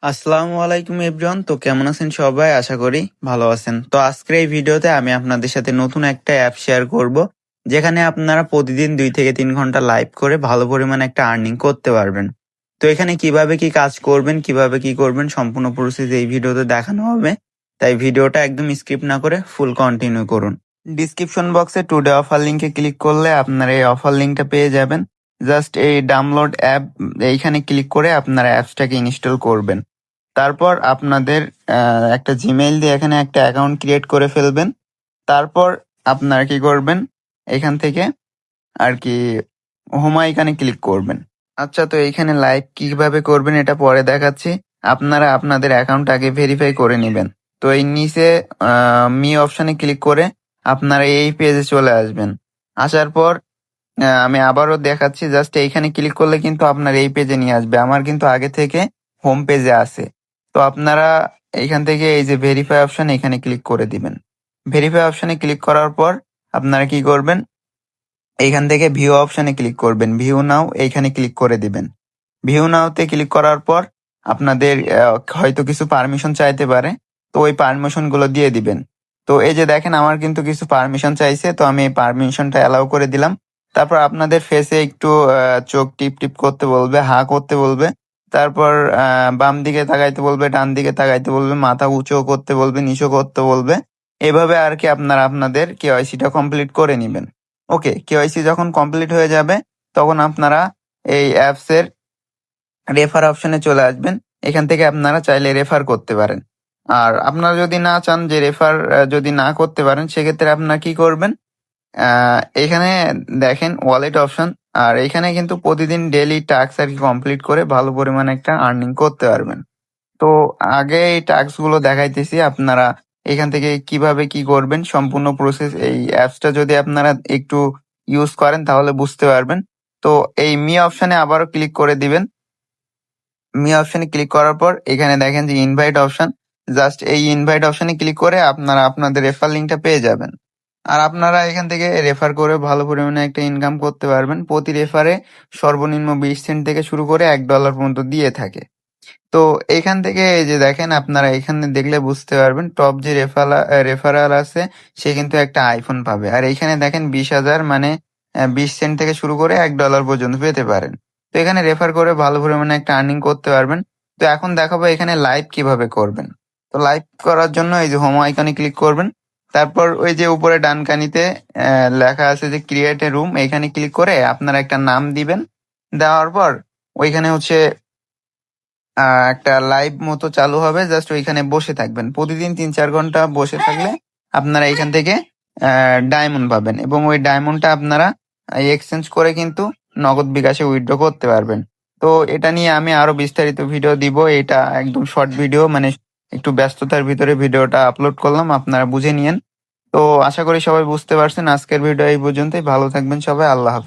আসসালামু আলাইকুম এভরিওয়ান। তো কেমন আছেন সবাই? আশা করি ভালো আছেন। তো আজকের এই ভিডিওতে আমি আপনাদের সাথে নতুন একটা অ্যাপ শেয়ার করব, যেখানে আপনারা প্রতিদিন 2 থেকে 3 ঘন্টা লাইভ করে ভালো পরিমাণে একটা আর্নিং করতে পারবেন। তো এখানে কিভাবে কি কাজ করবেন, কিভাবে কি করবেন, সম্পূর্ণ প্রসেস এই ভিডিওতে দেখানো হবে। তাই ভিডিওটা একদম স্কিপ না করে ফুল কন্টিনিউ করুন। ডিসক্রিপশন বক্সে টুডে অফার লিংকে ক্লিক করলে আপনারা এই অফার লিংকটা পেয়ে যাবেন। জাস্ট এই ডাউনলোড অ্যাপ এইখানে ক্লিক করে আপনারা অ্যাপসটাকে ইনস্টল করবেন। তারপর আপনাদের একটা জিমেইল দিয়ে এখানে একটা অ্যাকাউন্ট ক্রিয়েট করে ফেলবেন। তারপর আপনারা কি করবেন, এখান থেকে আর কি হোম আইকনে ক্লিক করবেন। আচ্ছা, তো এইখানে লাইভ কিভাবে করবেন এটা পরে দেখাচ্ছি। আপনারা আপনাদের অ্যাকাউন্ট আগে ভেরিফাই করে নেবেন। তো এই নিচে মি অপশনে ক্লিক করে আপনারা এই পেজে চলে আসবেন। আসার পর আমি আবারও দেখাচ্ছি, জাস্ট এইখানে ক্লিক করলে কিন্তু আপনার এই পেজে নিয়ে আসবে। আমার কিন্তু আগে থেকে হোম পেজে আছে। তো আপনারা এইখান থেকে এই যে ভেরিফাই অপশন এখানে ক্লিক করে দিবেন। ভেরিফাই অপশনে ক্লিক করার পর আপনারা কি করবেন, এইখান থেকে ভিউ অপশনে ক্লিক করবেন। ভিউ নাও এইখানে ক্লিক করে দিবেন। ভিউ নাওতে ক্লিক করার পর আপনাদের হয়তো কিছু পারমিশন চাইতে পারে, তো ওই পারমিশন গুলো দিয়ে দিবেন। তো এই যে দেখেন আমার কিন্তু কিছু পারমিশন চাইছে, তো আমি এই পারমিশনটা অ্যালাউ করে দিলাম। তারপর আপনাদের ফেসে একটু চোখ টিপ টিপ করতে বলবে, হা করতে বলবে। তারপর বাম দিকে তাকাইতে বলবে, ডান দিকে তাকাইতে বলবে, মাথা উঁচু করতে বলবে, নিচু করতে বলবে। এভাবে আর কি আপনারা আপনাদের কেওয়াইসিটা কমপ্লিট করে নেবেন। ওকে, কেওয়াইসি যখন কমপ্লিট হয়ে যাবে তখন আপনারা এই অ্যাপসের রেফার অপশনে চলে আসবেন। এখান থেকে আপনারা চাইলে রেফার করতে পারেন। আর আপনারা যদি না চান যে রেফার যদি না করতে পারেন, সেক্ষেত্রে আপনারা কি করবেন, এখানে দেখেন ওয়ালেট অপশন। আর এখানে কিন্তু প্রতিদিন ডেইলি টাস্ক আর কি কমপ্লিট করে ভালো পরিমাণে একটা আর্নিং করতে পারবেন। তো আগে এই টাস্ক গুলো দেখাইতেছি, আপনারা এখান থেকে কিভাবে কি করবেন সম্পূর্ণ প্রসেস। এই অ্যাপসটা যদি আপনারা একটু ইউজ করেন তাহলে বুঝতে পারবেন। তো এই মি অপশনে আবারও ক্লিক করে দিবেন। মি অপশনে ক্লিক করার পর এখানে দেখেন যে ইনভাইট অপশন। জাস্ট এই ইনভাইট অপশনে ক্লিক করে আপনারা আপনাদের রেফার লিঙ্কটা পেয়ে যাবেন। আর আপনারা এখান থেকে রেফার করে ভালো পরিমাণে একটা ইনকাম করতে পারবেন। প্রতি রেফারে সর্বনিম্ন 20 সেন্ট থেকে শুরু করে $1 পর্যন্ত দিয়ে থাকে। তো এখান থেকে এই যে দেখেন, আপনারা এখানে দেখলে বুঝতে পারবেন টপ যে রেফারার আছে সে কিন্তু একটা আইফোন পাবে। আর এইখানে দেখেন 20,000 মানে 20 সেন্ট থেকে শুরু করে $1 পর্যন্ত পেতে পারেন। তো এখানে রেফার করে ভালো পরিমাণে একটা আর্নিং করতে পারবেন। তো এখন দেখাবো এখানে লাইভ কিভাবে করবেন। তো লাইভ করার জন্য এই যে হোম আইকনে ক্লিক করবেন। তারপর ওই যে উপরে ডানকানিতে লেখা আছে যে ক্রিয়েট এ রুম, এখানে ক্লিক করে আপনারা একটা নাম দিবেন। দেওয়ার পর ওইখানে হচ্ছে একটা লাইভ মতো চালু হবে, জাস্ট ওইখানে বসে থাকবেন। প্রতিদিন 3-4 ঘন্টা বসে থাকলে আপনারা এখান থেকে ডায়মন্ড পাবেন, এবং ওই ডায়মন্ডটা আপনারা এক্সচেঞ্জ করে কিন্তু নগদ বিকাশে উইথড্র করতে পারবেন। তো এটা নিয়ে আমি আরো বিস্তারিত ভিডিও দিব। এটা একদম শর্ট ভিডিও, মানে একটু ব্যস্ততার ভিতরে ভিডিওটা আপলোড করলাম, আপনারা বুঝে নিয়েন। তো আশা করি সবাই বুঝতে পারছেন। আজকের ভিডিও এই পর্যন্তই। ভালো থাকবেন সবাই। আল্লাহ হাফেজ।